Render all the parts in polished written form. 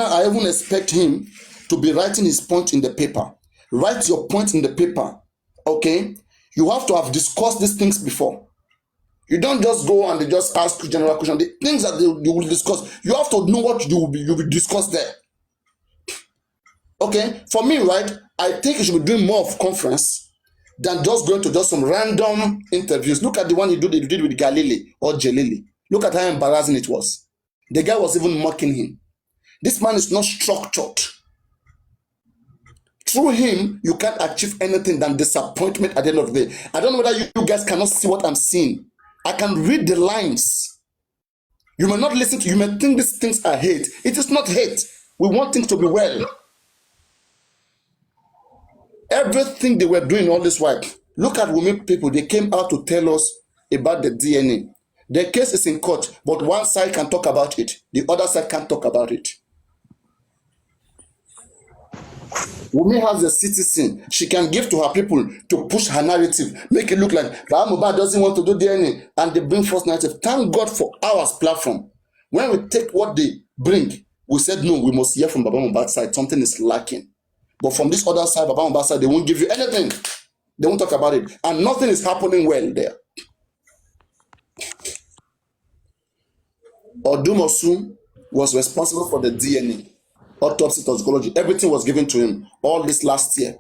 I even expect him to be writing his point in the paper. Write your point in the paper, okay? You have to have discussed these things before. You don't just go and they just ask you general question. The things that you will discuss, you have to know what you will discuss there. Okay, for me, right, I think you should be doing more of conference than just going to just some random interviews. Look at the one you did with Galili or Jelili. Look at how embarrassing it was. The guy was even mocking him. This man is not structured. Through him, you can't achieve anything than disappointment at the end of the day. I don't know whether you guys cannot see what I'm seeing. I can read the lines. You may not listen to, you may think these things are hate. It is not hate. We want things to be well. Everything they were doing all this while. Look at women people. They came out to tell us about the DNA. The case is in court, but one side can talk about it. The other side can't talk about it. Wumi has a citizen. She can give to her people to push her narrative, make it look like Baba Mohbad doesn't want to do DNA, and they bring false narrative. Thank God for our platform. When we take what they bring, we said no, we must hear from Baba Mohbad's side. Something is lacking. But from this other side, Baba Mohbad's side, they won't give you anything. They won't talk about it. And nothing is happening well there. Odumosu was responsible for the DNA. Autopsy, toxicology, everything was given to him all this last year.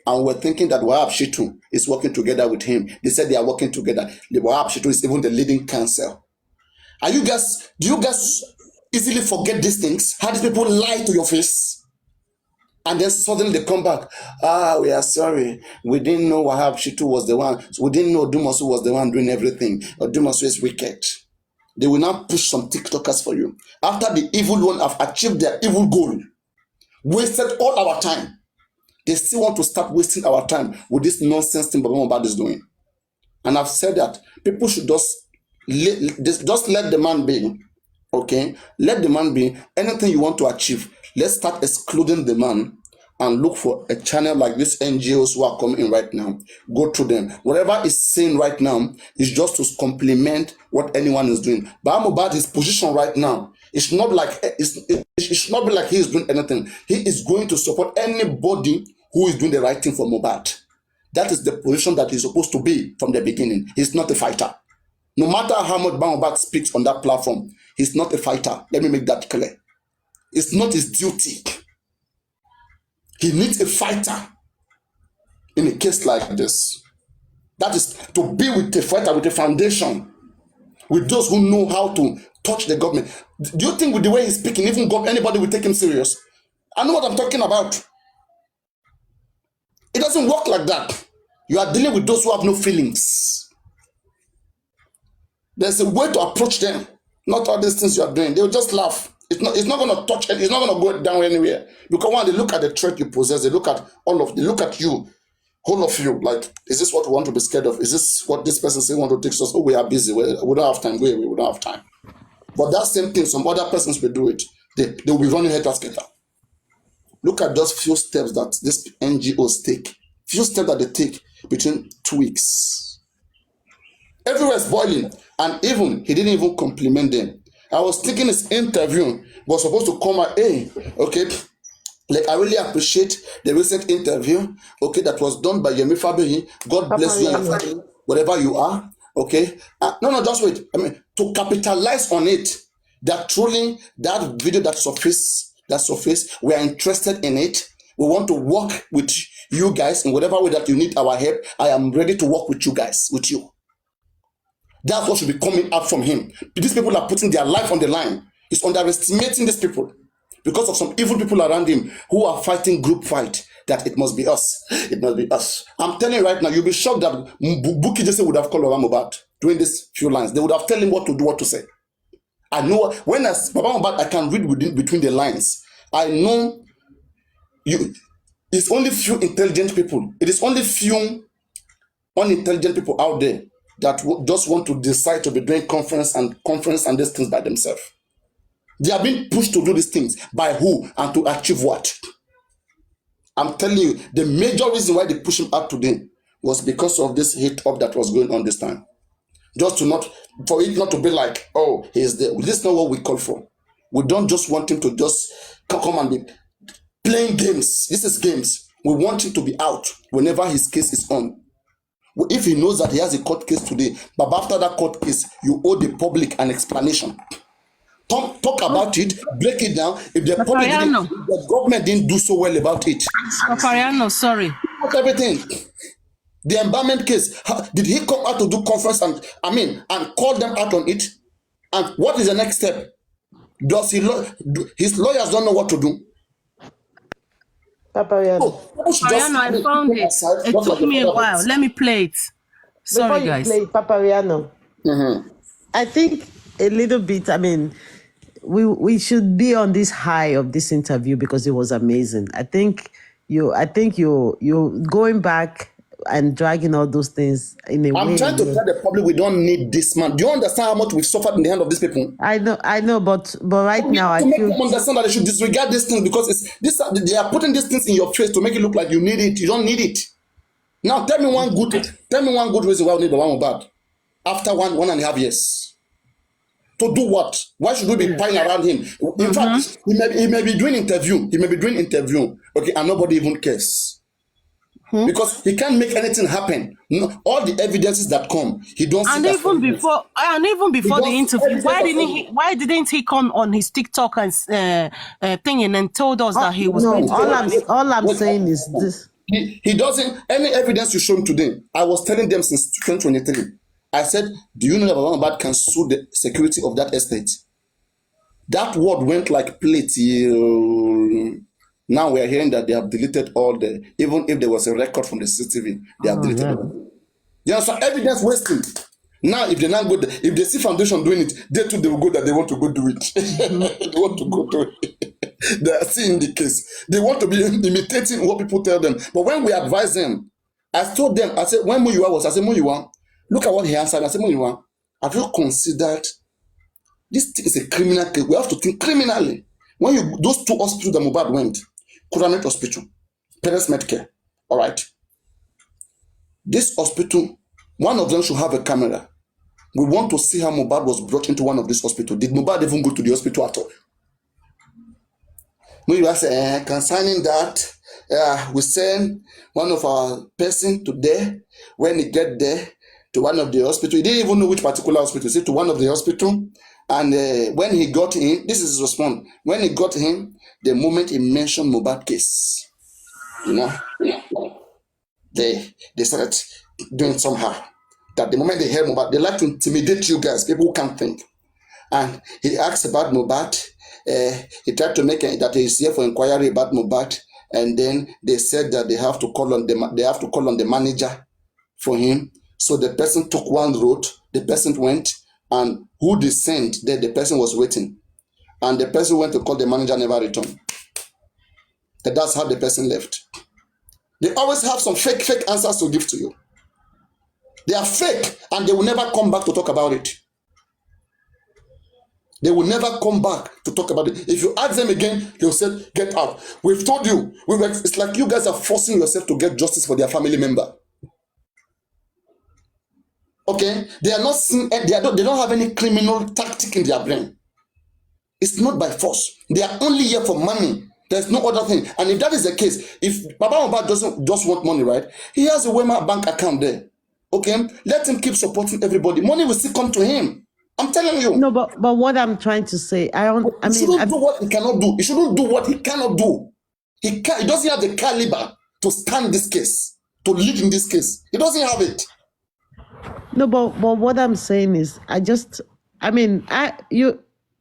And we're thinking that Wahab Shitu is working together with him. They said they are working together. The Wahab Shitu is even the leading counsel. Do you guys easily forget these things? How these people lie to your face? And then suddenly they come back. We are sorry. We didn't know Wahab Shitu was the one. We didn't know Odumosu was the one doing everything. Odumosu is wicked. They will now push some TikTokers for you. After the evil one have achieved their evil goal, wasted all our time, they still want to start wasting our time with this nonsense thing Baba Mohbad is doing. And I've said that people should just let the man be. Okay? Let the man be. Anything you want to achieve, let's start excluding the man and look for a channel like these NGOs who are coming in right now. Go to them. Whatever is saying right now is just to complement what anyone is doing. Baba Mohbad, his position right now, it's not like it should not be like he is doing anything. He is going to support anybody who is doing the right thing for Mohbad. That is the position that he's supposed to be from the beginning. He's not a fighter. No matter how much Baba Mohbad speaks on that platform, he's not a fighter. Let me make that clear. It's not his duty. He needs a fighter in a case like this. That is to be with a fighter, with a foundation, with those who know how to touch the government. Do you think with the way he's speaking, even anybody will take him serious? I know what I'm talking about. It doesn't work like that. You are dealing with those who have no feelings. There's a way to approach them. Not all these things you are doing. They'll just laugh. It's not going to touch, it's not going to go down anywhere. Because when they look at the threat you possess, they look at they look at you, all of you, like, is this what we want to be scared of? Is this what this person say want to take us? Oh, we are busy. We don't have time. We don't have time. But that same thing, some other persons will do it. They will be running head-to-head. Look at those few steps that these NGOs take. Few steps that they take between 2 weeks. Everywhere is boiling. And even, he didn't even compliment them. I was thinking his interview was supposed to come out, hey, okay, like I really appreciate the recent interview, okay, that was done by Yemi Fabeyi. God bless you and your family, wherever you are, okay. No, just wait. I mean, to capitalize on it, that truly, that video that surfaced, we are interested in it. We want to work with you guys in whatever way that you need our help. I am ready to work with you guys, with you. That's what should be coming up from him. These people are putting their life on the line. He's underestimating these people because of some evil people around him who are fighting group fight, that it must be us. It must be us. I'm telling you right now, you'll be shocked that Bukky Jesse would have called Baba Mohbad doing these few lines. They would have told him what to do, what to say. I know when as Baba Mohbad, I can read between the lines. I know it's only few intelligent people. It is only few unintelligent people out there that just want to decide to be doing conference and these things by themselves. They are being pushed to do these things by who and to achieve what? I'm telling you, the major reason why they push him out today was because of this hate up that was going on this time. Just for it not to be like, oh, he's there. This is not what we call for. We don't just want him to just come and be playing games. This is games. We want him to be out whenever his case is on. If he knows that he has a court case today, but after that court case, you owe the public an explanation. Talk about it, break it down. If the public if the government didn't do so well about it. Papariano, sorry. Not everything. The embalmment case, did he come out to do conference and call them out on it? And what is the next step? Does his lawyers don't know what to do? Papariano. I found it. It took me a while. Let me play it. Sorry, Before you guys. play Papariano, I think a little bit, we should be on this high of this interview because it was amazing. I think you going back and dragging all those things in a way. I'm trying to tell the public we don't need this man. Do you understand how much we've suffered in the hand of these people? I know, but right now I make feel them understand that they should disregard this thing because they are putting these things in your face to make it look like you need it. You don't need it. Now tell me one good reason why we need the one bad after 1.5 years. To do what? Why should we be prying around him? In fact, he may be doing interview. Okay, and nobody even cares. Because he can't make anything happen. No, all the evidences that come, he don't see. And even before the interview, why didn't he come on his TikTok and thing and told us that he was? No, all I'm saying is this. He doesn't. Any evidence you show him today, I was telling them since 2023. I said, do you know that Baba Mohbad can sue the security of that estate? That word went like plate. Now we are hearing that they have deleted even if there was a record from the CCTV, they have deleted it. There are some evidence wasting. Now, if they're not good, if they see foundation doing it, they will go that they want to go do it. They want to go do it. They are seeing the case. They want to be imitating what people tell them. But when we advise them, I told them, I said, when Muyiwa was, I said, Muyiwa, look at what he answered. I said, Muyiwa, have you considered this is a criminal case? We have to think criminally. When those two hospitals that Mohbad went, Kuramet Hospital, Parents Medcare, all right. This hospital, one of them should have a camera. We want to see how Mohbad was brought into one of these hospitals. Did Mohbad even go to the hospital at all? We say, concerning that, we send one of our person to there. When he get there to one of the hospital, he didn't even know which particular hospital. He said to one of the hospital, and when he got in, this is his response. When he got in, the moment he mentioned Mohbad case, they started doing somehow. That the moment they hear Mohbad, they like to intimidate you guys, people who can't think. And he asked about Mohbad. He tried to make that he's here for inquiry about Mohbad, and then they said that they have to call on the manager for him. So the person took one road. The person went, and who they sent there, the person was waiting. And the person went to call the manager, never returned. And that's how the person left. They always have some fake answers to give to you. They are fake, and they will never come back to talk about it. They will never come back to talk about it. If you ask them again, they'll say, get out. We've told you. It's like you guys are forcing yourself to get justice for their family member. Okay? They are not seeing, they don't have any criminal tactic in their brain. It's not by force. They are only here for money. There's no other thing. And if that is the case, if Baba Mohbad doesn't just want money, right? He has a Wema bank account there. Okay? Let him keep supporting everybody. Money will still come to him. I'm telling you. No, but what I'm trying to say, he shouldn't do what he cannot do. He shouldn't do what he cannot do. He doesn't have the caliber to stand this case, to lead in this case. He doesn't have it. No, but what I'm saying is,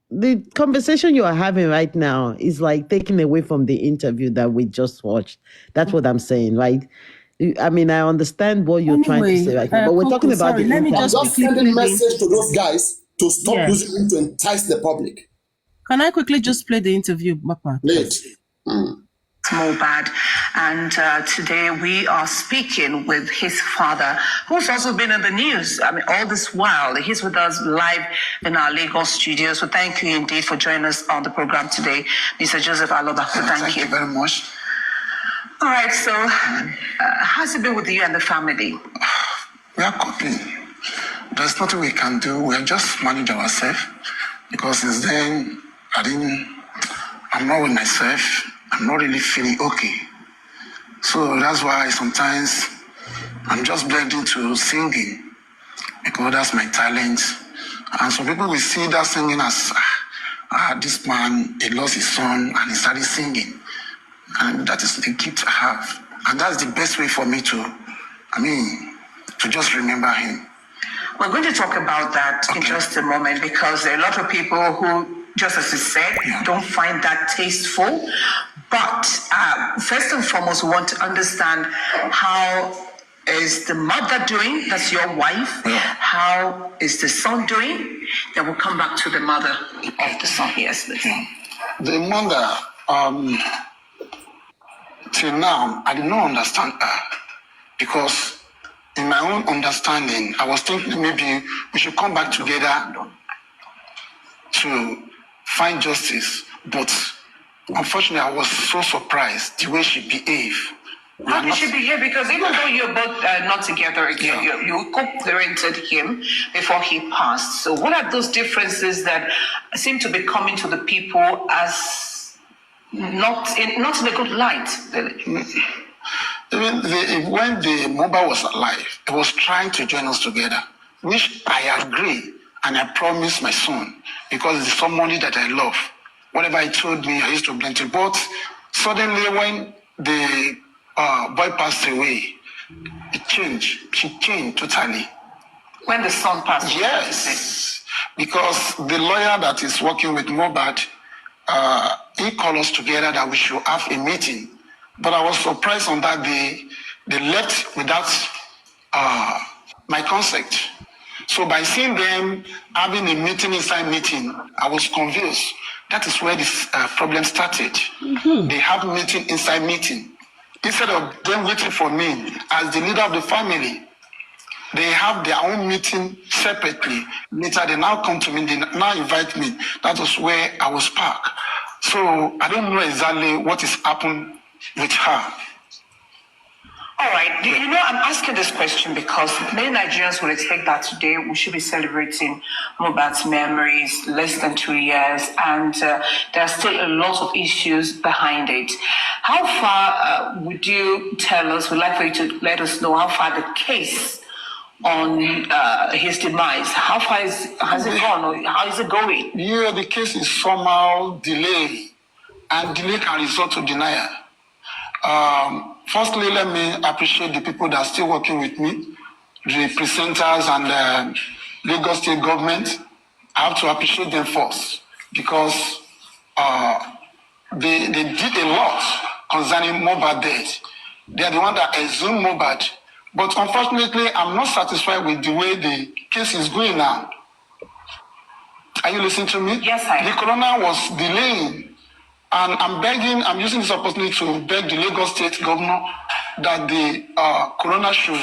the conversation you are having right now is like taken away from the interview that we just watched. That's what I'm saying, right? I understand what you're trying to say right now, but we're talking about the I'm just sending a message to those guys to stop using him to entice the public. Can I quickly just play the interview, Papa? Late. Mohbad, and today we are speaking with his father, who's also been in the news. All this while, he's with us live in our Lagos studio. So thank you indeed for joining us on the program today, Mr. Joseph Aloba. Thank you very much. All right, so how's it been with you and the family? We are coping. There's nothing we can do. We are just managing ourselves, because since then, I'm not with myself. I'm not really feeling okay. So that's why sometimes I'm just blending to singing because that's my talent. And some people will see that singing as, this man, he lost his son and he started singing. And that is the gift I have. And that's the best way for me to just remember him. We're going to talk about that in just a moment because there are a lot of people who, just as you said, don't find that tasteful. But first and foremost, we want to understand how is the mother doing? That's your wife. Yeah. How is the son doing? Then we'll come back to the mother of the son. Yes, please. Yeah. The mother, till now, I did not understand her because in my own understanding, I was thinking maybe we should come back together to find justice. But unfortunately, I was so surprised the way she behaved. How did she behave? Because even though you're both not together again, you co-parented him before he passed. So what are those differences that seem to be coming to the people as not in a good light? Even when the mobile was alive, he was trying to join us together, which I agree and I promised my son because it's somebody that I love. Whatever he told me, I used to blend it. But suddenly when the boy passed away, it changed. She changed totally. When the son passed away? Yes, because the lawyer that is working with Mobad, he called us together that we should have a meeting. But I was surprised on that day, they left without my consent. So by seeing them having a meeting inside meeting, I was confused. That is where this problem started. Mm-hmm. They have meeting inside meeting. Instead of them waiting for me as the leader of the family, they have their own meeting separately. Later, they now come to me, they now invite me. That was where I was parked. So I don't know exactly what is happened with her. All right. I'm asking this question because many Nigerians will take that today we should be celebrating Mohbad's memories, less than 2 years, and there are still a lot of issues behind it. How far would you tell us, we'd like for you to let us know how far the case on his demise, how far has it gone, or how is it going? Yeah, the case is somehow delayed, and delay can result to denial. Firstly, let me appreciate the people that are still working with me, the presenters and Lagos State government. I have to appreciate them first because they did a lot concerning Mohbad death. They are the one that assumed Mohbad. But unfortunately, I'm not satisfied with the way the case is going now. Are you listening to me? Yes, I am. The coroner was delaying. And I'm using this opportunity to beg the Lagos State governor that the coroner should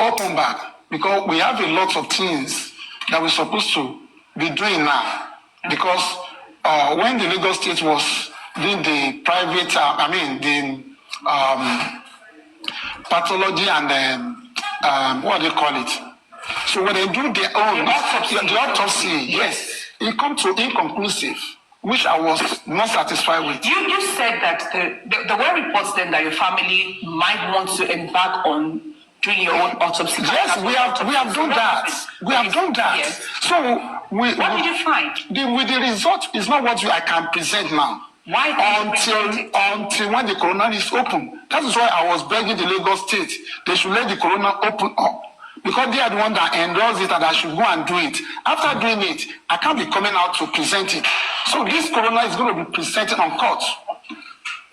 open back because we have a lot of things that we're supposed to be doing now. Because when the Lagos State was doing the private, the pathology and what do they call it? So when they do their own, the autopsy, yes, it comes to inconclusive, which I was not satisfied with. You said that there were reports then that your family might want to embark on doing your own autopsy. Yes, we have done that. We have done that. Yes. So what did you find? With the result is not what I can present now. Why until when the coroner is open? That is why I was begging the Lagos State they should let the coroner open up. Because they are the one that endorsed it and I should go and do it. After doing it, I can't be coming out to present it. So this coroner is going to be presented on court.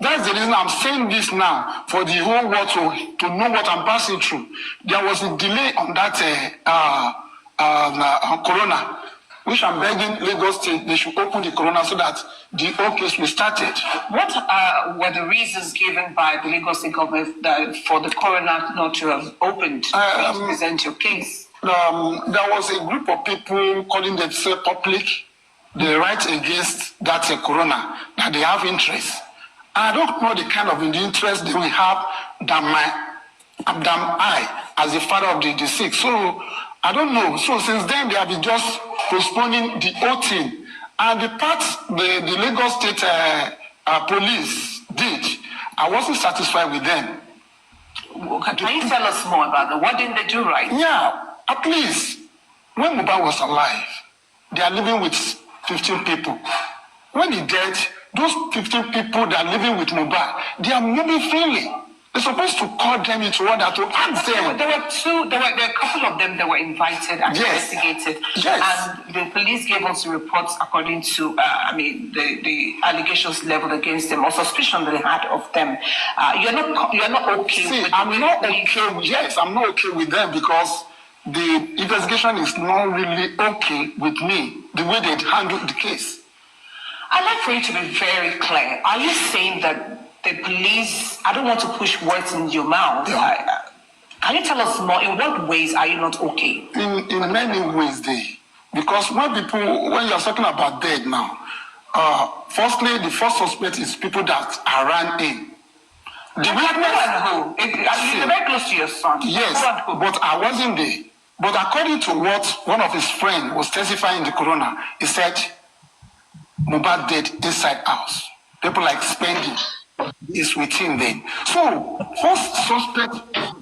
That's the reason I'm saying this now, for the whole world to know what I'm passing through. There was a delay on that coroner, which I'm begging Lagos State they should open the coroner so that the whole case will start it. What were the reasons given by the Lagos State government for the coroner not to have opened to present your case? There was a group of people calling themselves public. They write against that coroner, that they have interest. And I don't know the kind of interest they will have than I, as the father of the deceased. So I don't know. So since then, they have been just postponing the whole thing. And the part the Lagos State police did, I wasn't satisfied with them. Can you tell us more about that? What didn't they do right? Yeah, at least when Mohbad was alive, they are living with 15 people. When he dead, those 15 people that are living with Mohbad, they are moving freely. They're supposed to call them into order to ask them. There were a couple of them that were invited and investigated. Yes. And the police gave us reports according to, the allegations leveled against them or suspicion that they had of them. You're not okay See, with I'm not okay with them because the investigation is not really okay with me, the way they handled the case. I'd like for you to be very clear. Are you saying that the police, I don't want to push words in your mouth. Yeah. Can you tell us more? In what ways are you not okay? In many ways, because when you're talking about dead now, firstly, the first suspect is people that are ran in. You're very close to your son. Yes, but I wasn't there. But according to what one of his friends was testifying in the coroner, he said, Mohbad dead inside house. People like spending is with him then. So, first suspect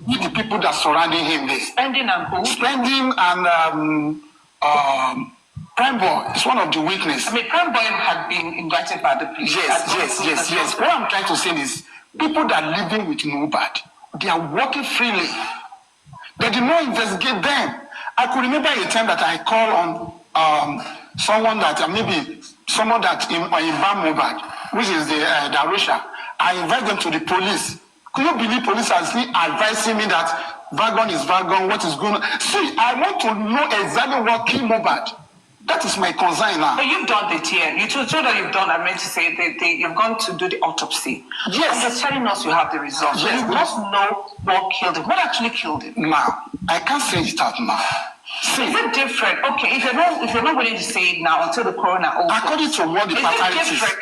with the people that surrounding him there. Spending and who? Spending and Prime Boy is one of the witnesses. Prime Boy had been invited by the police. Yes. What I'm trying to say is, people that are living with Mohbad, they are working freely. They did not investigate them. I could remember a time that I called on someone that in Mohbad, which is the Darusha. I invite them to the police. Could you believe police are still advising me that Vagon is Vagon, what is going on? See, I want to know exactly what killed Mohbad. That is my concern now. But you've done the TN. You told that you've done, I meant to say, you've gone to do the autopsy. Yes. And you're telling us you have the results. Yes. You must know what killed him. What actually killed him? Now, I can't say it out now. See, is it different? Okay, if you're not willing to say it now until the coroner opens. According to what the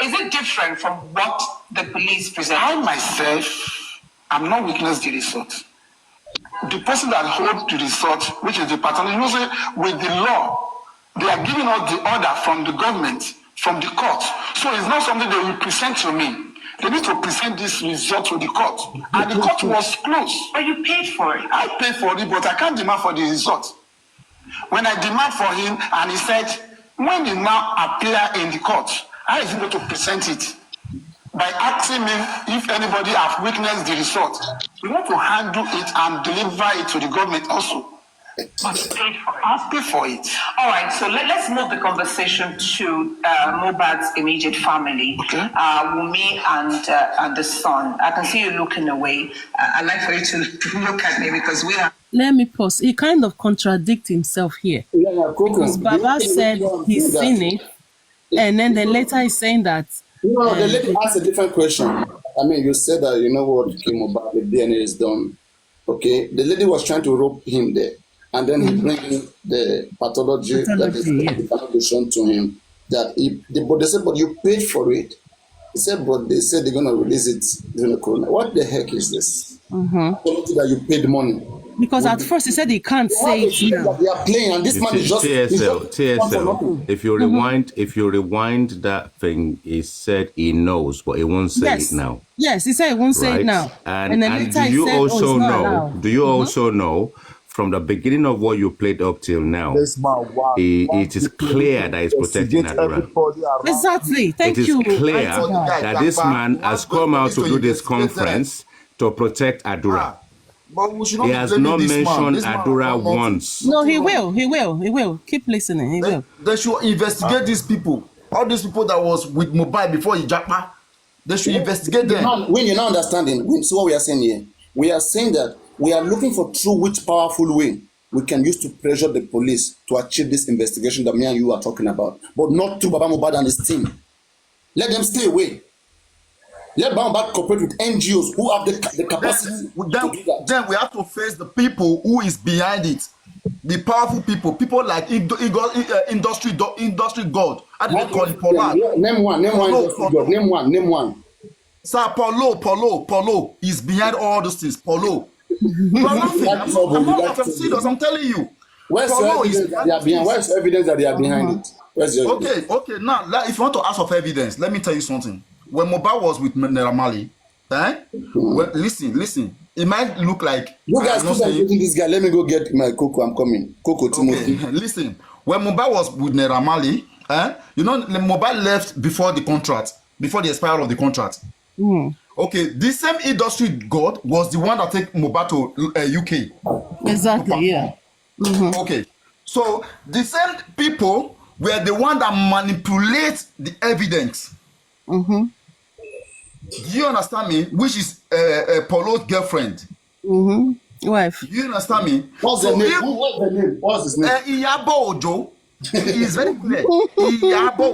is it different from what the police presented? I myself, I'm not witness the result. The person that holds the result, which is the pathologist, you know, say with the law, they are giving us the order from the government, from the court. So it's not something they will present to me. They need to present this result to the court. And the court was closed. But you paid for it. I paid for it, but I can't demand for the result. When I demand for him, and he said, when he now appear in the court, how is he going to present it? By asking me if anybody have witnessed the result. We want to handle it and deliver it to the government also. But you paid for it. I've paid for it. All right, so let's move the conversation to Mohbad's immediate family, Okay. Wunmi and the son. I can see you looking away. I'd like for you to look at me because we are. Let me pause. He kind of contradicts himself here. Because Baba said he's seen it, and then later he's saying that. No, the lady asked a different question. I mean, you said that you know what came about, the DNA is done. Okay, the lady was trying to rope him there, and then he bring in the pathology that is cannot be shown to him. But they said, but you paid for it. He said, but they said they're gonna release it during the corona. What the heck is this? That you paid money. Because at first he said he can't say it now. They are playing, and this man is just TSL. If you rewind that thing, he said he knows, but he won't say it now. Yes, he said he won't say it now. And then later do you also know? Do you also know? From the beginning of what you played up till now, it is clear that he's protecting Adura. Exactly. Thank you. It is clear that this man has come out to do this conference to protect Adura. He has not mentioned Adura once. No, he will. Keep listening. He will. They should investigate these people. All these people that was with Mohbad before Ijapa. They should investigate them. When you're not understanding, so what we are saying here, we are saying that we are looking for through which powerful way we can use to pressure the police to achieve this investigation that me and you are talking about, but not through Baba Mohbad and his team. Let them stay away. Let Baba Mohbad cooperate with NGOs who have the capacity to do that. Then we have to face the people who is behind it. The powerful people like industry god. How do they call it? Pollard. Name one. Name one. Sir, Paulo is behind all those things. Paulo. I'm serious, I'm telling you. Where's the evidence that they are behind it? Where's the evidence that they are behind it? Okay. Now, if you want to ask of evidence, let me tell you something. When Mohbad was with Naira Marley, well, listen. It might look like you guys keep on taking this guy. Let me go get my cocoa. I'm coming. Cocoa Timothy. Listen. When Mohbad was with Naira Marley, you know, Mohbad left before the contract, before the expiry of the contract. Okay, the same industry god was the one that take Mohbad to UK. Exactly. Yeah. Okay, so the same people were the one that manipulate the evidence. Do you understand me? Which is Paulo's girlfriend. Wife. Do you understand me? What's the name? What's his name? Iyabo Ojo. It is very clear. Iyabo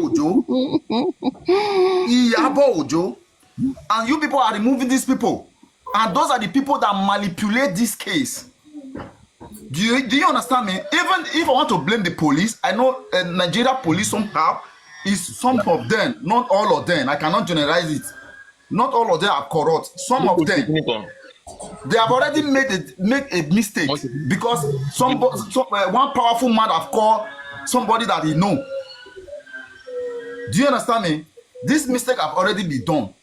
Ojo. And you people are removing these people. And those are the people that manipulate this case. Do you understand me? Even if I want to blame the police, I know Nigeria police somehow is some of them, not all of them. I cannot generalize it. Not all of them are corrupt. Some of them, they have already made a mistake because one powerful man have called somebody that he know. Do you understand me? This mistake have already been done.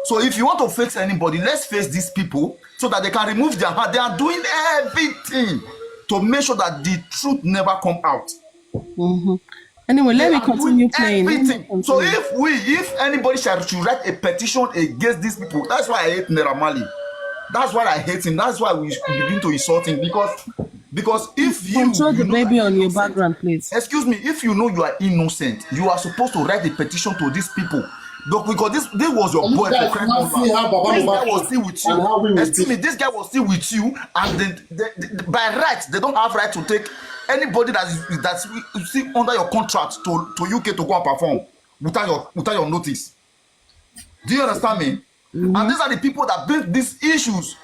So if you want to fix anybody, let's face these people so that they can remove their heart. They are doing everything to make sure that the truth never come out. Anyway, let me continue playing. Everything. So if anybody should write a petition against these people, that's why I hate Naira Marley. That's why I hate him. That's why we begin to insult him because if you control the baby on your background, please. Excuse me, if you know you are innocent, you are supposed to write a petition to these people. Because this was your boy for crying out loud. This guy was still with you. Excuse me, this guy was still with you, and by right, they don't have right to take anybody that's still under your contract to UK to go and perform without your notice. Do you understand me? And these are the people that bring these issues.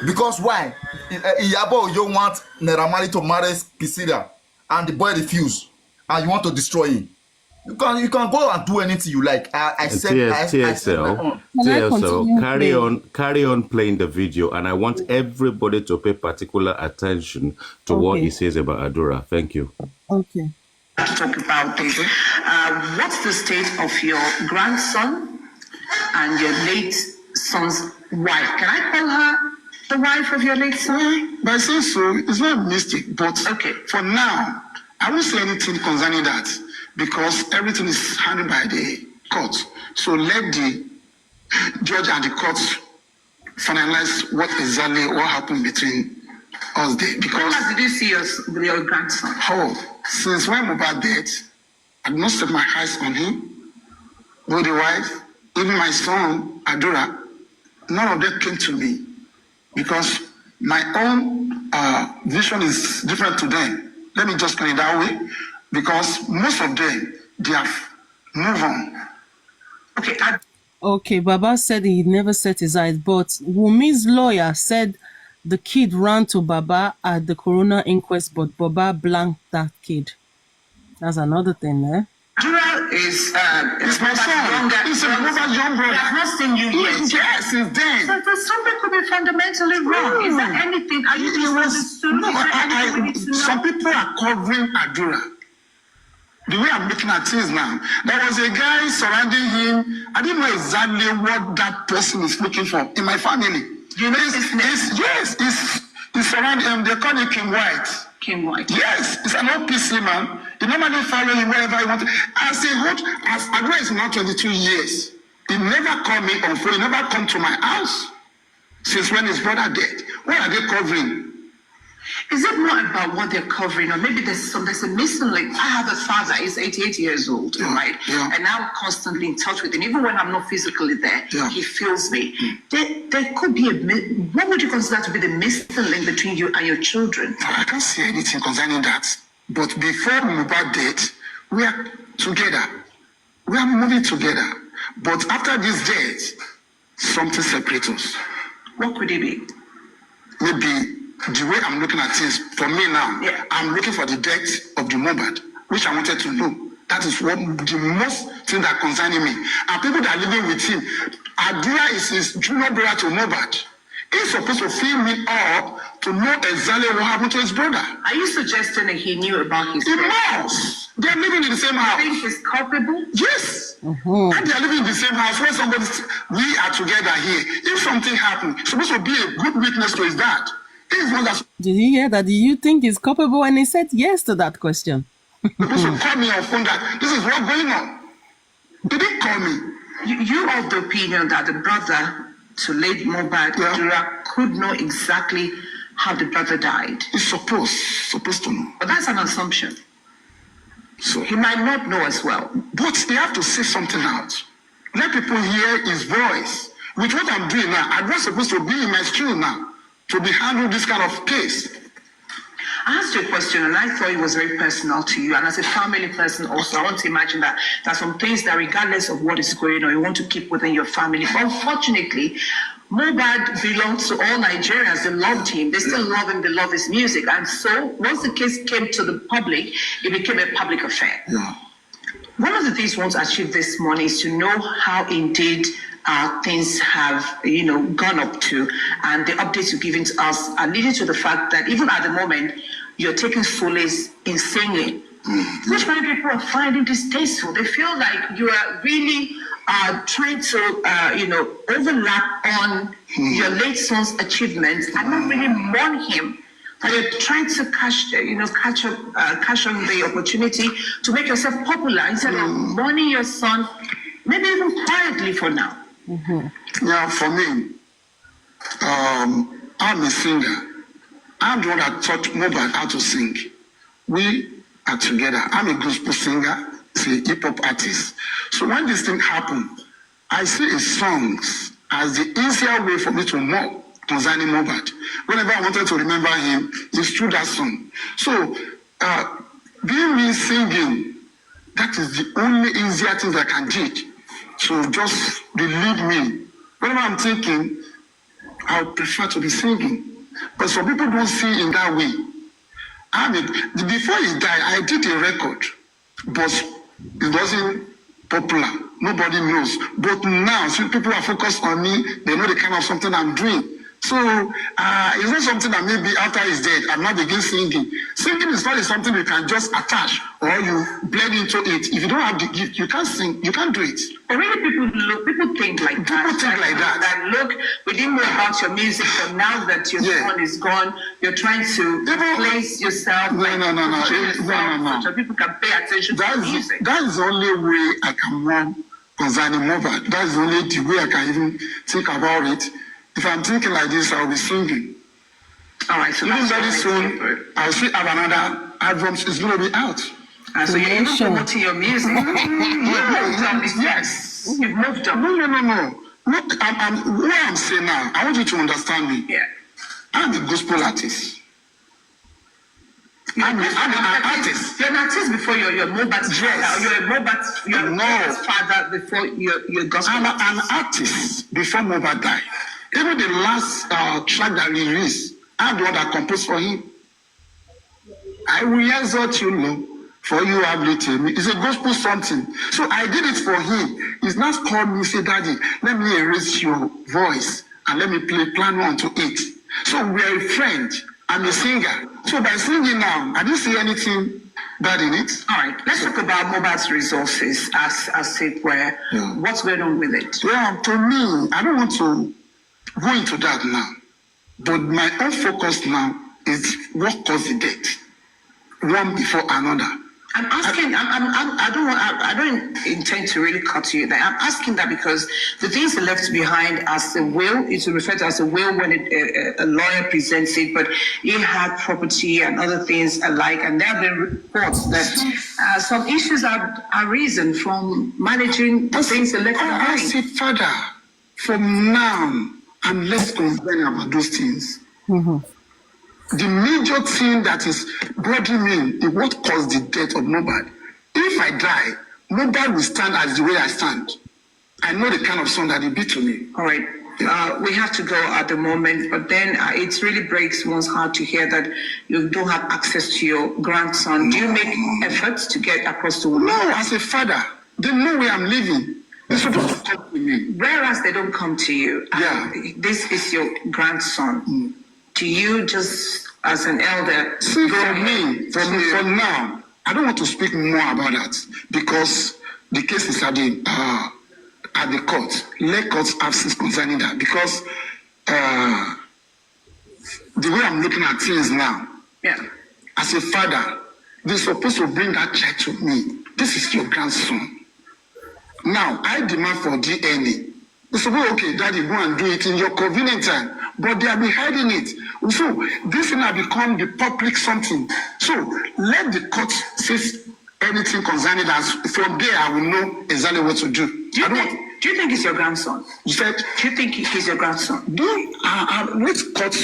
Because why? Iyabo Ojo want Naira Marley to marry Priscilla, and the boy refused, and you want to destroy him. You can go and do anything you like. TSL, carry on playing the video, and I want everybody to pay particular attention to what he says about Adura. Thank you. Okay. Talk about this. What's the state of your grandson and your late son's wife? Can I call her the wife of your late son? By saying so, it's not a mistake. But for now, I won't say anything concerning that, because everything is handled by the court. So let the judge and the court finalize what happened between us there. Because how did you see your grandson? Since when Mohbad died, I did not set my eyes on him, both the wife, even my son, Adura. None of them came to me because my own vision is different to them. Let me just put it that way. Because most of them, they have moved on. Okay, Baba said he never set his eyes, but Wumi's lawyer said the kid ran to Baba at the coroner inquest, but Baba blanked that kid. That's another thing, eh? Adura is my son. He's a young brother. He has not seen you yet. Yes, since then. So something could be fundamentally wrong. Is there anything? Are you misunderstood? Some people are covering Adura. The way I'm looking at things now, there was a guy surrounding him. I didn't know exactly what that person is looking for in my family. You know his name? Yes, he's surrounding him. They call him King White. King White. Yes, it's an OPC man. He normally follow him wherever he wants. As Adura is now 22 years. He never called me on phone. He never come to my house since when his brother died. What are they covering? Is it more about what they're covering, or maybe there's a missing link? I have a father, he's 88 years old, right? Yeah. And I'm constantly in touch with him. Even when I'm not physically there, he feels me. There could be what would you consider to be the missing link between you and your children? I can't see anything concerning that. But before Mohbad death, we are together. We are moving together. But after this death, something separates us. What could it be? Maybe the way I'm looking at things, for me now, I'm looking for the death of the Mohbad, which I wanted to know. That is what the most thing that concerning me. And people that are living with him, Adura is his junior brother to Mohbad. He's supposed to fill me up to know exactly what happened to his brother. Are you suggesting that he knew about his brother? They are living in the same house. You think he's culpable? Yes. And they are living in the same house where we are together here. If something happened, it's supposed to be a good witness to his dad. He's one that's Did you hear that? Do you think he's culpable? And he said yes to that question. supposed to call me on phone that this is what's going on. They didn't call me. You are of the opinion that the brother to late Mohbad Adura could know exactly how the brother died. He's supposed to know. But that's an assumption. So He might not know as well. but they have to say something out. Let people hear his voice. With what I'm doing now, I'm not supposed to be in my school now to be handling this kind of case. I asked you a question and I thought it was very personal to you. And as a family person also, I want to imagine that there are some things that regardless of what is going on, you want to keep within your family. But unfortunately, Mohbad belongs to all Nigerians. They loved him. They still love him. They love his music. And so once the case came to the public, it became a public affair. Yeah. One of the things we want to achieve this morning is to know how indeed things have, gone up to, and the updates you're giving to us are leading to the fact that even at the moment, you're taking solace in singing, which many people are finding distasteful. They feel like you are really trying to, overlap on your late son's achievements and not really mourn him. But you're trying to cash on the opportunity to make yourself popular instead of mourning your son, maybe even quietly for now. Yeah, for me, I'm a singer. I'm the one that taught Mohbad how to sing. We are together. I'm a gospel singer, a hip hop artist. So when this thing happened, I see his songs as the easier way for me to know concerning Mohbad. Whenever I wanted to remember him, it's through that song. So, being me singing, that is the only easier thing I can do. So just relieve me. Whenever I'm thinking, I would prefer to be singing. But some people don't see in that way. Before he died, I did a record, but it wasn't popular. Nobody knows. But now, since people are focused on me, they know the kind of something I'm doing. So it's not something that maybe after he's dead, I'm not begin singing. Singing is not something you can just attach or you blend into it. If you don't have the gift, you can't sing, you can't do it. But really people think like that. People think like that. That look, we didn't know about your music, but now that your son is gone, you're trying to place yourself. No. So people can pay attention to the music. That is the only way I can run concerning Mohbad. That's the only way I can even think about it. If I'm thinking like this, I'll be singing. All right, so even very soon, I'll see have another album is going to be out. So you're even promoting your music. Yes. You've moved on. No. What I'm saying now, I want you to understand me. Yeah. I'm the gospel artist. I'm an artist. You're an artist before you're Mohbad's father. You're a Mohbad's father before you're gospel. I'm an artist before Mohbad died. Even the last track that we released, I'm the one that composed for him. I will exalt you, Lord, for you have lifted me. It's a gospel something. So I did it for him. He's not called me, say, Daddy, let me erase your voice and let me play plan one to it. So we are a friend. I'm a singer. So by singing now, I didn't see anything bad in it. All right, let's talk about Mohbad's resources as it were. Yeah. What's going on with it? Well, to me, I don't want to go into that now. But my own focus now is what caused the death. One before another. I'm asking. I don't intend to really cut you there. I'm asking that because the things he left behind as a will is referred to as a will when a lawyer presents it. But he had property and other things alike, and there have been reports that some issues are arisen from managing the things he left behind. I say, Father, from now, I'm less concerned about those things. The major thing that is bothering me is what caused the death of Mohbad. If I die, Mohbad will stand as the way I stand. I know the kind of son that he be to me. All right. We have to go at the moment, but then it really breaks one's heart to hear that you don't have access to your grandson. Do you make efforts to get across the world? No, as a father, they know where I'm living. They're supposed to come to me. Whereas they don't come to you. Yeah. This is your grandson. Do you just, as an elder, see, for now, I don't want to speak more about that because the case is at the court. Let courts have since concerning that because the way I'm looking at things now, as a father, they're supposed to bring that child to me. This is your grandson. Now, I demand for DNA. They say, well, okay, daddy, go and do it in your convenient time. But they have been hiding it. So, this thing has become the public something. So, let the court say anything concerning that. From there, I will know exactly what to do. Do you think he's your grandson? You said? Do you think he's your grandson? Which court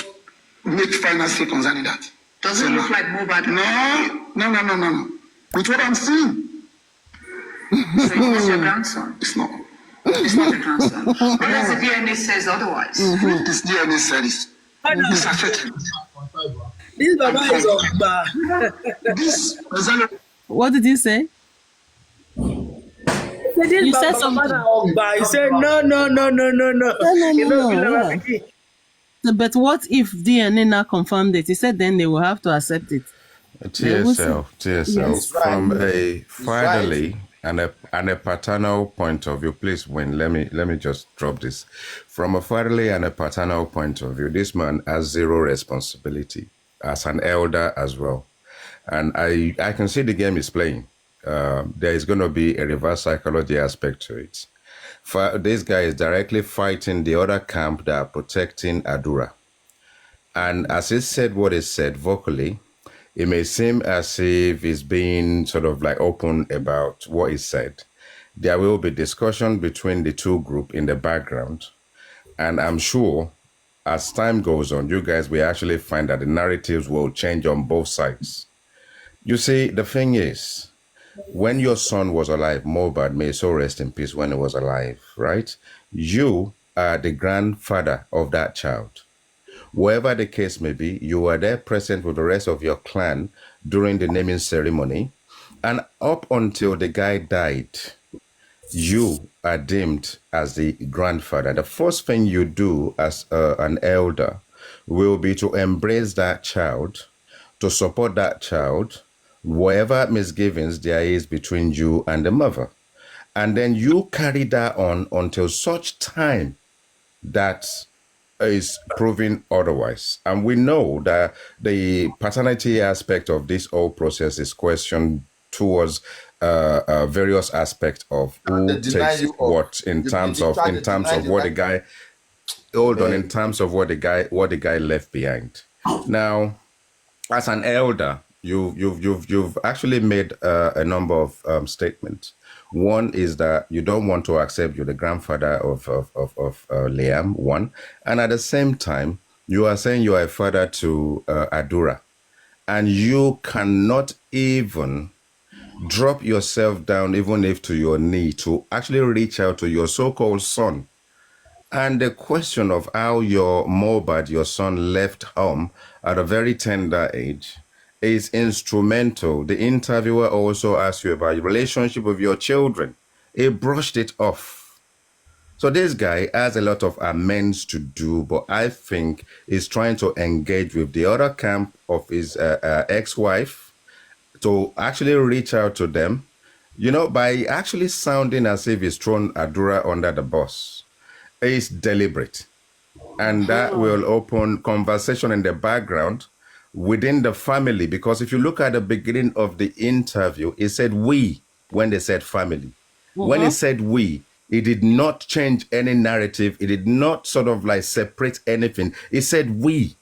make final say concerning that? Does it look like Mohbad? No. With what I'm seeing. So it's your grandson? It's not. It's not your grandson. What does the DNA says otherwise? This DNA says it's affected. This Baba is Ogba. This What did you say? You said something. He said no. No. But what if DNA now confirmed it? He said then they will have to accept it. TSL, Yes. from a fatherly and a paternal point of view, please, Wayne, let me just drop this. From a fatherly and a paternal point of view, this man has zero responsibility as an elder as well. And I can see the game is playing. There is going to be a reverse psychology aspect to it. This guy is directly fighting the other camp that are protecting Adura. And as he said what he said vocally, it may seem as if he's being sort of like open about what he said. There will be discussion between the two groups in the background. And I'm sure as time goes on, you guys will actually find that the narratives will change on both sides. You see, the thing is, when your son was alive, Mohbad, may so rest in peace when he was alive, right? You are the grandfather of that child. Wherever the case may be, you were there present with the rest of your clan during the naming ceremony. And up until the guy died, you are deemed as the grandfather. The first thing you do as an elder will be to embrace that child, to support that child, whatever misgivings there is between you and the mother. And then you carry that on until such time that is proven otherwise. And we know that the paternity aspect of this whole process is questioned towards various aspects of who takes what in terms of what the guy in terms of what the guy left behind. Now, as an elder, you've actually made a number of statements. One is that you don't want to accept you're the grandfather of Liam, one. And at the same time, you are saying you are a father to Adura. And you cannot even drop yourself down, even if to your knee, to actually reach out to your so-called son. And the question of how your Mohbad, your son, left home at a very tender age is instrumental. The interviewer also asked you about your relationship with your children. He brushed it off. So this guy has a lot of amends to do, but I think he's trying to engage with the other camp of his ex-wife to actually reach out to them, by actually sounding as if he's thrown Adura under the bus. It's deliberate. And that will open conversation in the background within the family, because if you look at the beginning of the interview, it said we when they said family. When it said we, it did not change any narrative. It did not sort of like separate anything. It said we.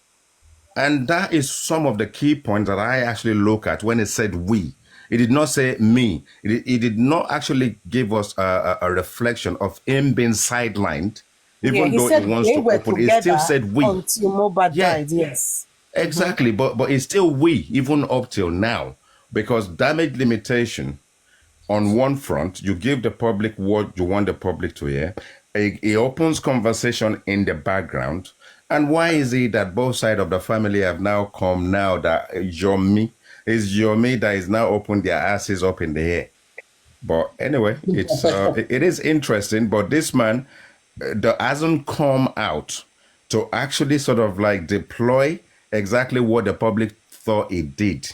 And that is some of the key points that I actually look at when it said we. It did not say me. It did not actually give us a reflection of him being sidelined, even though he wants to open. It still said we. Until Mohbad died, yes. Exactly, but it's still we, even up till now, because damage limitation on one front, you give the public what you want the public to hear. It opens conversation in the background. And why is it that both sides of the family have now come now that Yomi that is now opened their asses up in the air? But anyway, it is interesting, but this man that hasn't come out to actually sort of like deploy exactly what the public thought it did.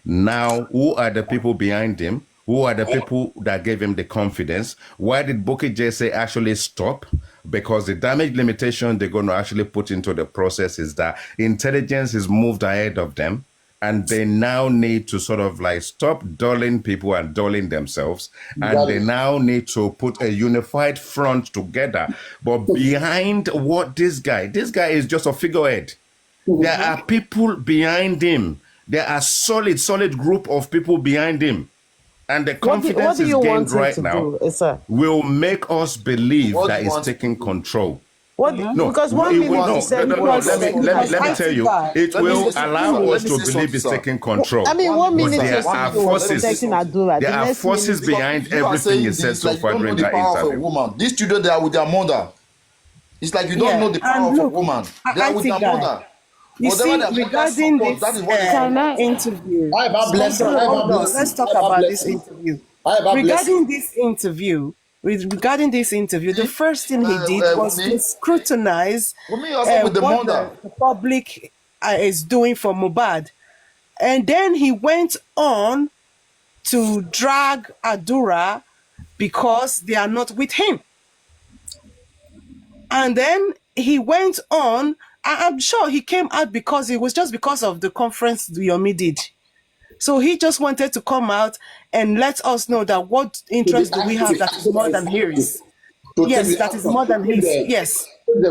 Now, who are the people behind him? Who are the people that gave him the confidence? Why did Bukky Jesse actually stop? Because the damage limitation they're going to actually put into the process is that intelligence is moved ahead of them. And they now need to sort of like stop dulling people and dulling themselves. And they now need to put a unified front together. But behind what this guy is just a figurehead. There are people behind him. There are solid group of people behind him. And the confidence is gained right now will make us believe that he's taking control. No, because 1 minute you said let me tell you, it will allow us to believe he's taking control. I mean, 1 minute there are forces behind everything he said so far during that interview. These children, they are with their mother. It's like you don't know the power of a woman. They are with their mother. You see, regarding this interview, let's talk about this interview. Regarding this interview, the first thing he did was to scrutinize what the public is doing for Mohbad. And then he went on to drag Adura because they are not with him. And then he went on, I'm sure he came out because it was just because of the conference Yomi did. So he just wanted to come out and let us know that what interest do we have that is more than his. Yes, that is more than his. Yes. The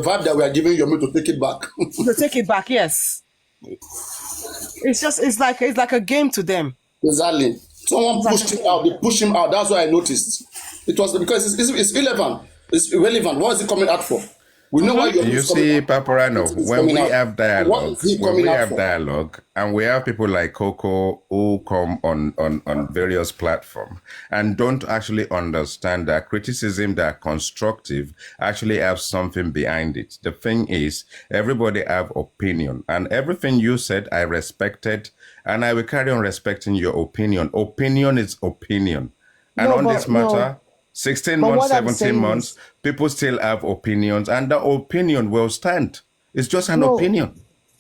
vibe that we are giving Yomi to take it back. To take it back, yes. It's like a game to them. Exactly. Someone pushed him out. They pushed him out. That's what I noticed. It was because it's irrelevant. It's irrelevant. What is he coming out for? We know why you see, Papariano, when we have dialogue, and we have people like Coco who come on various platforms and don't actually understand that criticism that constructive actually have something behind it. The thing is, everybody have opinion, and everything you said, I respected, and I will carry on respecting your opinion. Opinion is opinion. And on this matter, 16 months, 17 months, people still have opinions, and the opinion will stand. It's just an opinion.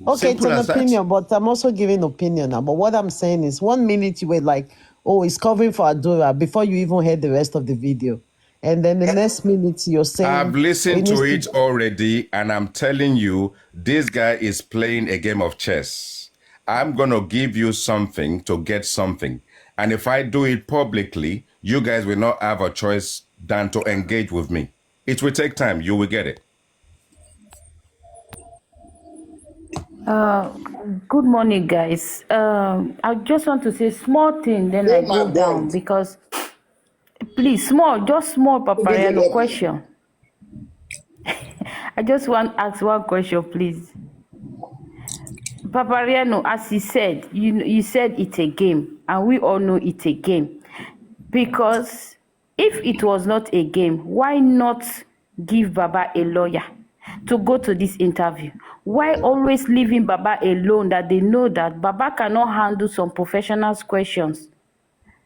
Okay, simple, it's an opinion, but I'm also giving opinion now. But what I'm saying is 1 minute you were like, oh, it's covering for Adura before you even heard the rest of the video. And then the next minute you're saying... I've listened to it already, and I'm telling you, this guy is playing a game of chess. I'm going to give you something to get something. And if I do it publicly, you guys will not have a choice than to engage with me. It will take time. You will get it. Good morning, guys. I just want to say small thing, then I go down because, please, just small Papariano question. I just want to ask one question, please. Papariano, as he said, you said it's a game, and we all know it's a game. Because if it was not a game, why not give Baba a lawyer to go to this interview? Why always leaving Baba alone that they know that Baba cannot handle some professionals' questions?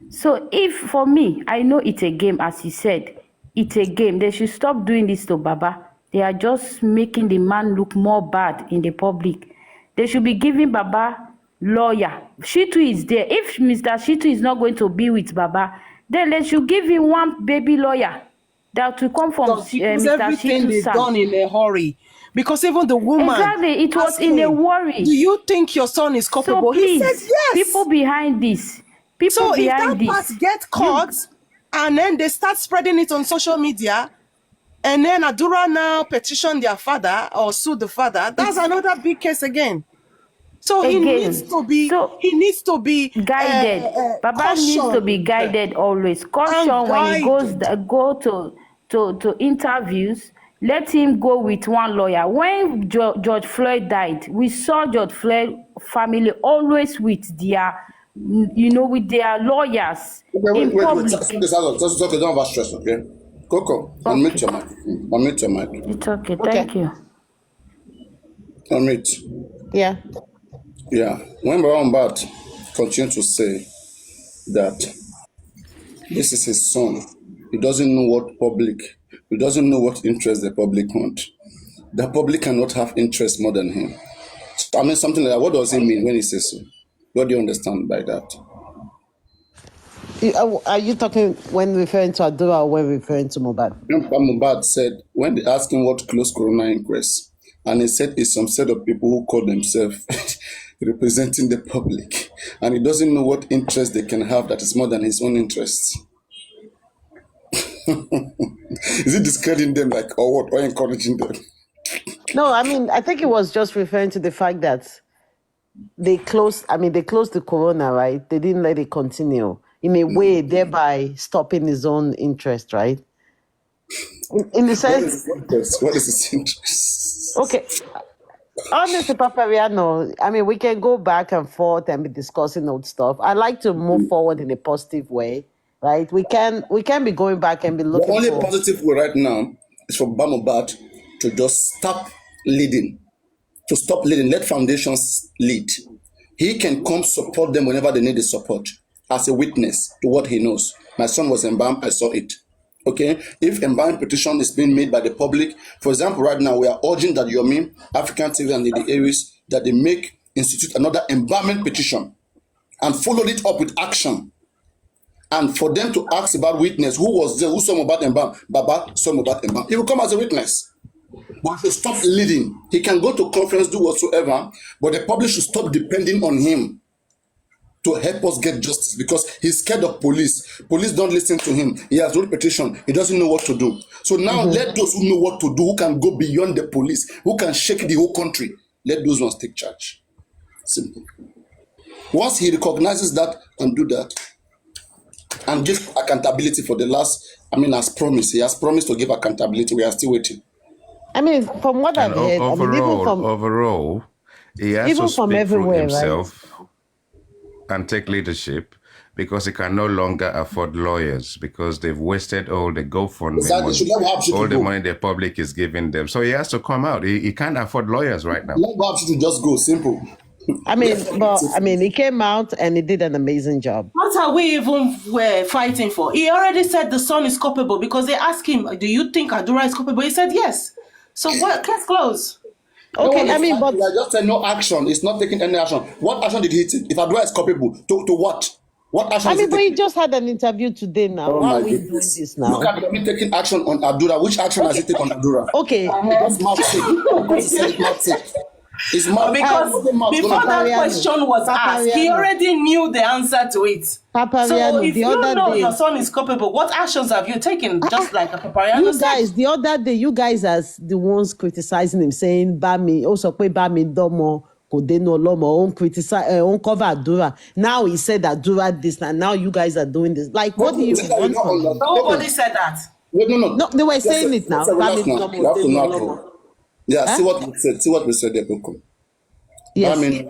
So if, for me, I know it's a game, as he said, it's a game. They should stop doing this to Baba. They are just making the man look more bad in the public. They should be giving Baba lawyer. Shitu is there. If Mr. Shitu is not going to be with Baba, then they should give him one baby lawyer that will come from Mr. Everything Shitu's they've done in a hurry. Because even the woman... Exactly, it was in a worry. Do you think your son is culpable? So please, he said yes. People behind this. People behind this. So if that part gets caught, and then they start spreading it on social media, and then Adura now petition their father or sue the father, that's another big case again. So he needs to be guided. Baba needs to be guided always. Caution when he go to interviews. Let him go with one lawyer. When George Floyd died, we saw George Floyd family always with their, with their lawyers in public. Just okay, don't have stress, okay? Coco, unmute your mic. Unmute your mic. It's okay. Thank you. Unmute. Yeah. Yeah, when Mohbad continued to say that this is his son, he doesn't know what interest the public want. The public cannot have interest more than him. I mean, something like that. What does he mean when he says so? What do you understand by that? Are you talking when referring to Adura or when referring to Mohbad? Mohbad said, when they asked him what closed Corona inquest, and he said it's some set of people who call themselves representing the public, and he doesn't know what interest they can have that is more than his own interests. Is it discrediting them, like, or what, or encouraging them? No, I mean, I think it was just referring to the fact that they closed the Corona, right? They didn't let it continue in a way, thereby stopping his own interest, right? In the sense, What is his interest? okay, honestly, Papariano, I mean, we can go back and forth and be discussing old stuff. I like to move forward in a positive way, right? We can be going back and be The looking only for... positive way right now is for Mohbad to just stop leading, let foundations lead. He can come support them whenever they need the support as a witness to what he knows. My son was embalmed, I saw it. Okay, if embalming petition is being made by the public, for example, right now we are urging that Yomi, African TV and the Aries, that they institute another embalming petition and followed it up with action. And for them to ask about witness, who was there, who saw Mohbad embalm? Baba saw Mohbad embalm. He will come as a witness. But he should stop leading. He can go to conference, do whatsoever, but the public should stop depending on him to help us get justice, because he's scared of police. Police don't listen to him. He has no petition. He doesn't know what to do. So now let those who know what to do, who can go beyond the police, who can shake the whole country, let those ones take charge. Simple. Once he recognizes that and do that, and give accountability for the last, as promised. He has promised to give accountability. We are still waiting. I mean, from what I've heard, overall, he has to speak for himself, right? And take leadership, because he can no longer afford lawyers, because they've wasted all the GoFundMe money, all the money the public is giving them. So he has to come out. He can't afford lawyers right now. Let Babs to just go, simple. He came out and he did an amazing job. What are we even fighting for? He already said the son is culpable, because they asked him, do you think Adura is culpable? He said yes. So what? Case closed. Okay, but I just said no action. It's not taking any action. What action did he take? If Adura is culpable, to what? What action? But he just had an interview today now. Why are we doing this now? Look at me taking action on Adura. Which action has he taken on Adura? Okay. That's mouth sick. Because he said mouth sick. Because before that question was asked, he already knew the answer to it. So if you know your son is culpable, what actions have you taken? Just like a Papariano said. The other day, you guys as the ones criticizing him, saying, Bami, also Bami Domo, Kodeno Lomo, on criticize, on cover Adura. Now he said Adura this, and now you guys are doing this. Like, what do you want from him? Nobody said that. No, they were saying it now. Bami Domo. Yeah, see what we said. See what we said there, Boko. Yes. Okay.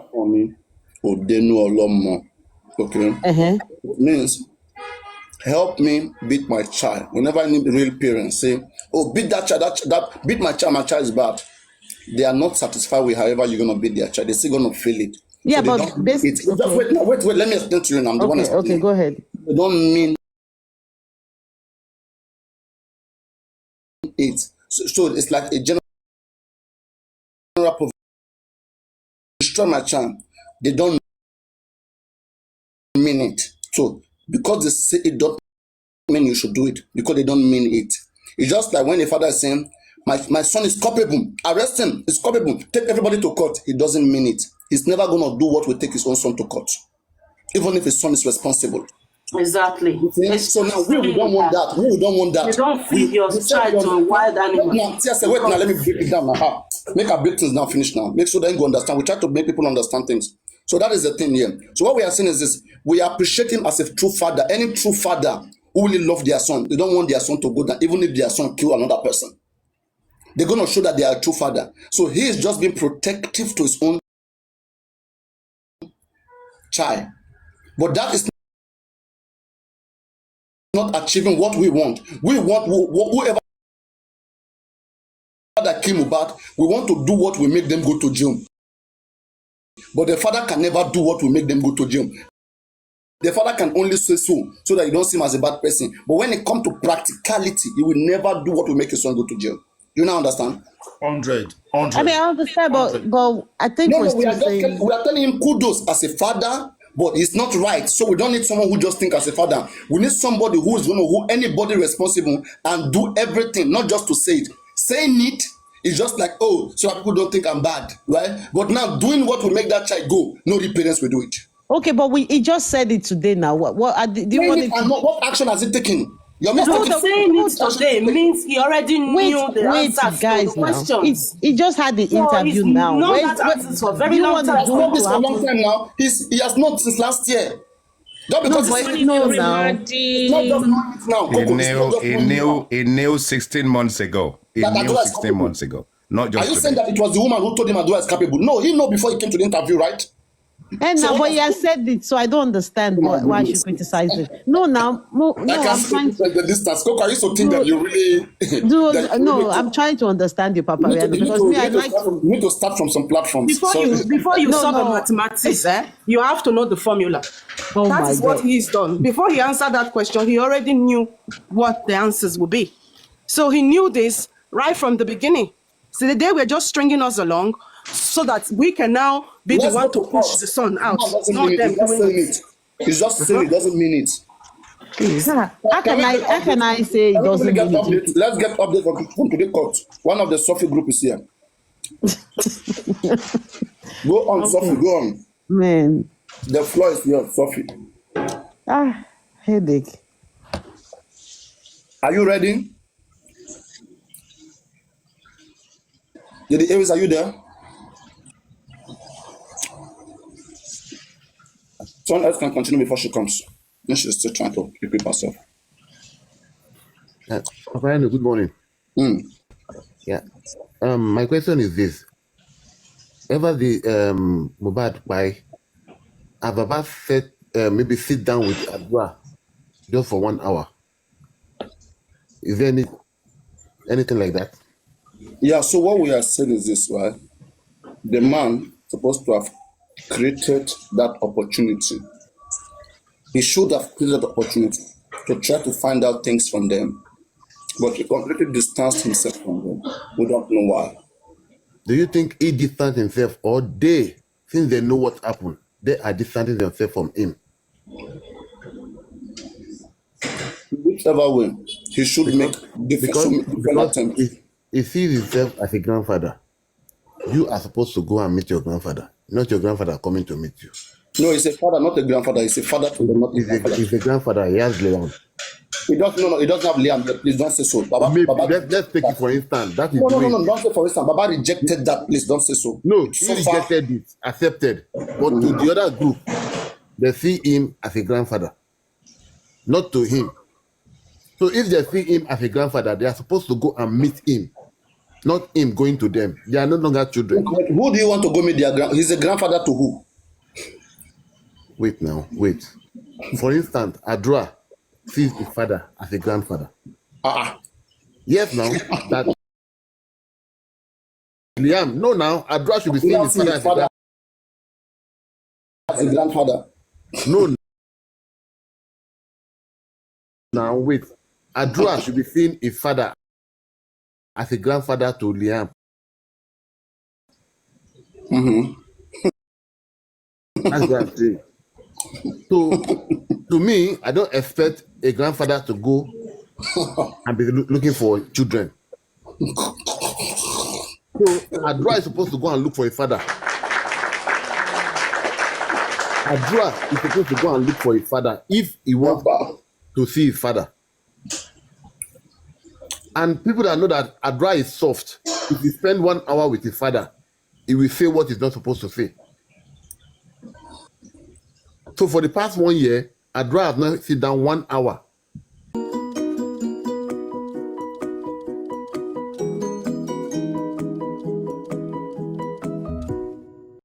It means help me beat my child. Whenever I need real parents say, "Oh, beat that child. That beat my child. My child is bad." They are not satisfied with however you're gonna beat their child. They're still gonna feel it. Yeah, so but wait. Let me explain to you now. I'm the one explaining. Okay, go ahead. They don't mean it. So it's like a general destroy my child. They don't mean it. So because they say it don't mean you should do it, because they don't mean it. It's just like when a father is saying, my son is culpable, arrest him, he's culpable, take everybody to court. He doesn't mean it. He's never gonna do what will take his own son to court, even if his son is responsible. Exactly. So now we don't want that. We don't want that. You don't feed your child to a wild animal. Wait now, let me break it down now. Make our break things now, finish now. Make sure that you understand. We try to make people understand things. So that is the thing here. So what we are saying is this: we appreciate him as a true father. Any true father who really love their son, they don't want their son to go down, even if their son kill another person. They're going to show that they are a true father. So he is just being protective to his own child. But that is not achieving what we want. We want whoever that came about, we want to do what will make them go to jail. But the father can never do what will make them go to jail. The father can only say so that you don't see him as a bad person. But when it comes to practicality, he will never do what will make his son go to jail. You now understand? 100. I mean, I understand, but I think No, we're no, we still are just saying. we are telling him kudos as a father, but it's not right. So we don't need someone who just think as a father. We need somebody who is going to hold anybody responsible and do everything, not just to say it. Saying it is just like, oh, so people don't think I'm bad, right? But now doing what will make that child go, no the parents will do it. Okay, but he just said it today now. Do you Saying want it it and to? not, what action has it taken? You're No, mistaken. saying it today means he already knew the answers to the guys, now. questions. He just had the So interview he's now. known that answers for a very long time. He has known this for a long time now. He has known since last year. Not because it's no, not now. just knowing it now. He Coco, it's not just knowing it now. he knew 16 months ago. He That knew Adua is 16 capable. months ago. Not Are just you saying today. that it was the woman who told him Adua is capable? No, he know before he came to the interview, right? And So now, what but he has has- said it, so I don't understand Oh my why I should goodness. criticize it. No, now, no, I can I'm see trying to. the distance. Coco, I used to think that you really I'm trying to understand you, Papariano, you because me, I like to. you need to start from some platforms. Before So, you No, solve a no. mathematics, you have to know the formula. Oh That my is what God. he's done. Before he answered that question, he already knew what the answers would be. So he knew this right from the beginning. So the day we're just stringing us along so that we can now be the let's one go to push the son out, No, doesn't not mean it. them It's just doing saying it. it. It's just saying it doesn't mean it. How can I say it doesn't mean it? Let's get update from today court. One of the Sophie group is here. Go on, Sophie, go on. Man. The floor is yours, Sophie. Headache. Are you ready? Lady Aries, are you there? Someone else can continue before she comes. No, she's still trying to equip herself. Papariano, good morning. Yeah. My question is this. Ever the Mohbad by have Baba said maybe sit down with Adua just for 1 hour? Is there anything like that? Yeah, so what we are saying is this, right? The man supposed to have created that opportunity. He should have created the opportunity to try to find out things from them. But he completely distanced himself from them. We don't know why. Do you think he distanced himself or they, since they know what happened, they are distancing themselves from him? Whichever way, he should make different attempts. He sees himself as a grandfather. You are supposed to go and meet your grandfather, not your grandfather coming to meet you. No, he's a father, not a grandfather. He's a father to them, not a grandfather. He's a grandfather. He has Leon. He doesn't have Liam. Please don't say so. Baba, let's take it for instance. That is no, don't say for instance. Baba rejected that. Please don't say so. No, he rejected it, accepted. But to the other group, they see him as a grandfather, not to him. So if they see him as a grandfather, they are supposed to go and meet him, not him going to them. They are no longer children. Who do you want to go meet their grandfather? He's a grandfather to who? Wait. For instance, Adra sees his father as a grandfather. Yes, now that Liam. No, now Adra should be seeing his father as a grandfather. No. Now wait. Adra should be seeing his father as a grandfather to Liam. That's what I'm saying. So, to me, I don't expect a grandfather to go and be looking for children. So, Adra is supposed to go and look for a father. Adra is supposed to go and look for a father if he wants to see his father. And people that know that Adra is soft, if he spend 1 hour with his father, he will say what he's not supposed to say. So for the past 1 year, Adra has not sit down 1 hour